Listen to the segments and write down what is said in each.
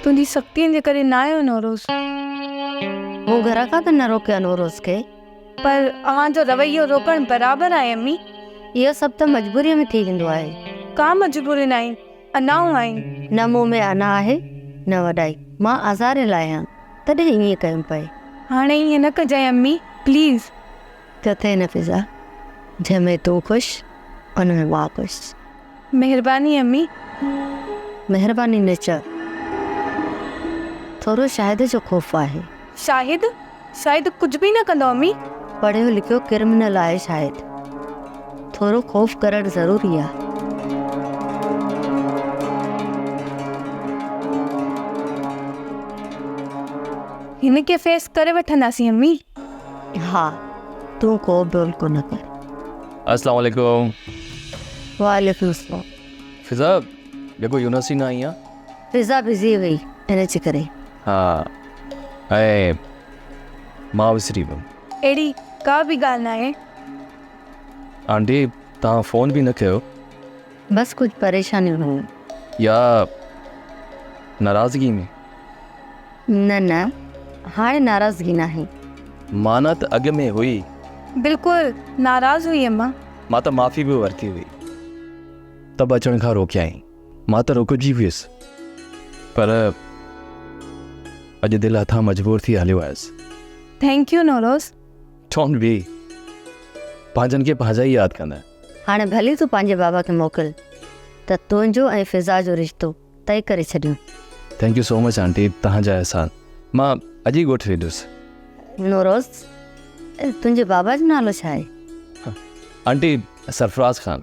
तुंहिंजी सख़्तियुनि जे करे न आयो नौरोज़। वो घर का त न रोकिया नौरोज़ खे, पर अव्हांजो रवैयो रोकणु बराबरि आहे अम्मी। इहो सभु त मजबूरीअ में थी वेंदो आहे। का मजबूरी न आहिनि, अनाऊं आहिनि। न मूं में अना आहे न वॾाई, मां आज़ारियल आहियां तॾहिं ईअं कयूं पए। हाणे ईअं न कजांइ अम्मी, प्लीज़। किथे न फिज़ा, जंहिंमें तूं ख़ुशि उन में मां ख़ुशि। महिरबानी अम्मी। महिरबानी न चओ, थोरो शाहिद जो ख़ौफ़ आहे। शाहिद? शाहिद कुझु बि न कंदो अम्मी। पढ़ियो लिखियो क्रिमिनल आहे शाहिद, थोरो ख़ौफ़ करणु ज़रूरी आहे। हिन खे फेस करे वठंदासीं अम्मी। हा, तूं को बिल को न कर। अस्सलाम वालेकुम। वालेकुम अस्सलाम। फिज़ा जेको यूनिवर्सिटी न आई आहे। फिज़ा बिज़ी हुई इन जे करे। हा, ऐं मां विसरी वियुमि। अहिड़ी का बि ॻाल्हि न आहे। आंटी तव्हां फ़ोन बि न कयो। बस कुछ परेशानियूं हुयूं। या नाराज़गी में? न न, हाणे नाराज़गी न आहे। माना त अॻ में हुई। बिल्कुलु नाराज़ हुई अम्मा। मां त माफ़ी बि वरिती हुई, तब अचण खां रोकियाई। मां त रुकिजी वियुसि, पर अॼु दिलि हथां मजबूर थी हलियो आयुसि। Thank U Nauroz. Don't be, पंहिंजनि खे पंहिंजा ई यादि कंदा। हाणे भली तूं पंहिंजे बाबा खे मोकिल त तुंहिंजो ऐं फिज़ा जो रिश्तो तय करे छॾियूं। Thank you so much aunty, तव्हांजा अहसान। मां अॼु ई ॻोठु वेंदुसि। नौरोज़, तुंहिंजे बाबा जो नालो छा आहे? आंटी सरफराज़ ख़ान।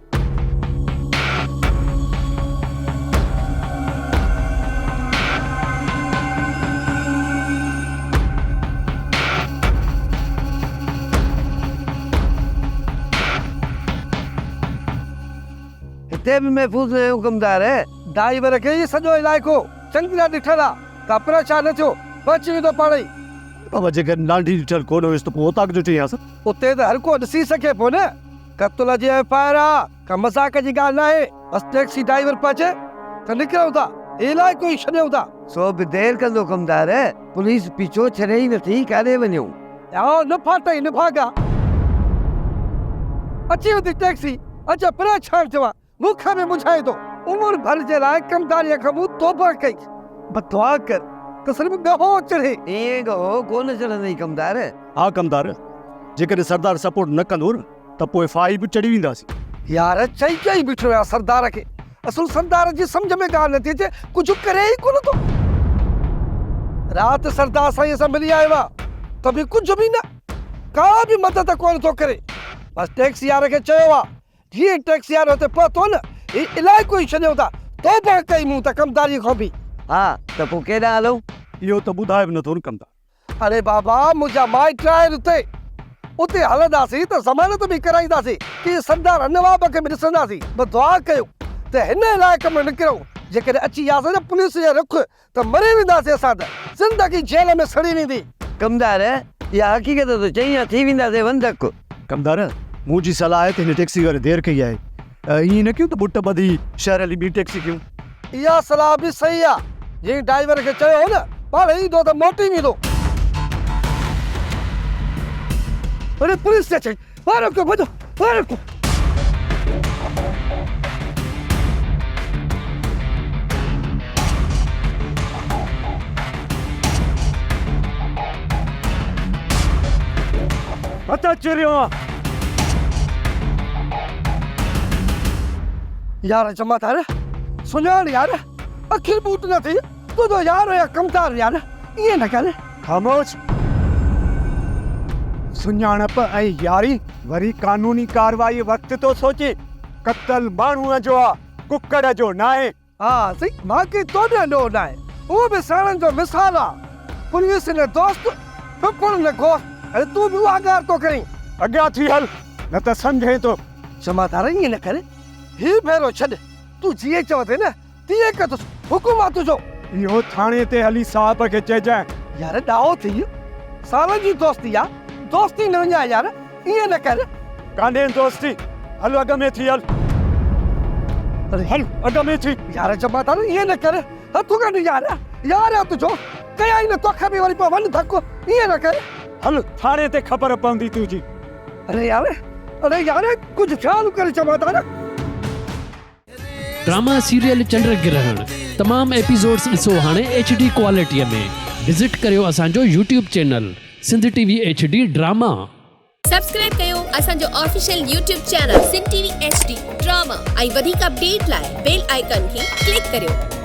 हिते बि महफ़ूज़ न हुकुमदार है। ड्राइवर खे ये सॼो इलाइक़ो चङी तरह ॾिठल आहे, का परेशान न थियो, बची वेंदो पाण ई। बाबा जेकर नांढी ॾिठल कोन हुयसि त पोइ उतां जो चईंसि। उते त हर को ॾिसी सघे पोइ न। क़त्ल जी एफआईआर आहे, का मज़ाक जी ॻाल्हि न आहे। बसि टैक्सी ड्राइवर पहुचे त निकिरूं था, इलाइक़ो ई छॾियूं था। सो बि देरि कंदो कमदार, पुलिस पीछो छॾे ई नथी, काॾे वञूं? न फाटई न भागा। अची वेंदी टैक्सी, अच्छा परेशान थिया, मुख में मुझाए थो। उमिरि भर जे लाइ कमदारीअ खां मूं तौबा कई, बदुआ कर त सिर्फ़ गहो चढ़े। ईअं गहो कोन चढ़ंदई कमदार। हा कमदार, जेकर सरदार सपोर्ट न कंदो त पोइ फाई बि चढ़ी वेंदासीं। यार चई बीठो आहे सरदार खे, असुल सरदार जी सम्झ में ॻाल्हि नथी अचे, कुझु करे ई कोन थो। राति सरदार साईं सां मिली आयो आहे त बि कुझु बि न, का बि मदद कोन थो करे। बसि टैक्सी वारे खे चयो आहे, जीअं टैक्सी वारो हुते पहुतो न, ही इलाइक़ो ई छॾियो था, तौबा कई मूं त कमदारीअ खां बि। हा त पोइ केॾां हलूं? इहो त ॿुधाए बि नथो न कमदार। अरे बाबा, मुंहिंजा माइट आहिनि उते हलंदासीं त ज़मानत बि कराईंदासीं, की सरदार नवाब खे बि ॾिसंदासीं। बसि दुआ कयो त हिन इलाइक़े में निकिरूं। जेकॾहिं अची वियासीं न पुलिस जे रुख त मरी वेंदासीं असां त, ज़िंदगी जेल में सड़ी वेंदी। कमदार, इहा हक़ीक़त तो चई आहे, थी वेंदासीं वंधक। कमदार, मुंहिंजी सलाह आहे त हिन टैक्सी वारे देरि कई आहे, ईअं न कयूं त बुट ॿधी शहर हली ॿी टैक्सी कयूं। इहा सलाह बि सही आहे। जीअं ड्राइवर खे चयो हो न, पाण ईंदो त मोटी वेंदो। अरे पुलिस से चई, मारो को भजो, मारो को। पता चरियो यार जमादार, सुञाण यार, अखिल बूट न थी तू तो यार या कमदार यार, ये न कर। खामोश। सुञाणप ऐं यारी वरी कानूनी कार्रवाई वक्त तो सोचे। कत्ल माण्हूअ जो आहे, कुकड़ जो न आहे। हाँ सही, बाक़ी तो ॾो न आहे, उहो बि साणनि जो मिसाल आहे। पुलिस ने दोस्त, फिकुर ने गोश्त। अरे तू भी आगार तो करी, अॻियां थी हल, न त सम्झे तो। जमादार ईअं न करे, ही भेरो छॾ, तू जीअं चवंदे न तीअं कंदुसि, हुकुम आहे तुंहिंजो। इहो थाणे ते हली साहब खे चइजांइ। यार ॾाहो थी, सालनि जी दोस्ती आहे, दोस्ती न वञा यार, ईअं न कर। कान्हे दोस्ती, हल अॻ में थी हल। अरे हल अॻ में थी। यार जमादार ईअं न कर, हथु कढ यार, यार आहे तुंहिंजो कयाई न तोखे बि वरी पोइ वञ धको ईअं न कर हल थाणे ते ख़बर पवंदी तुंहिंजी। अरे यार कुझु ख़्यालु करे चवां था न। ड्रामा सीरियल चंड ग्रहण तमाम एपिसोड्स ॾिसो हाणे HD क्वालिटीअ में। विज़िट करियो असांजो YouTube channel Sindh TV HD drama. Subscribe कयो असांजो official YouTube channel Sindh TV HD drama ऐं वधीक अपडेट लाइ बेल आइकन खे क्लिक करियो।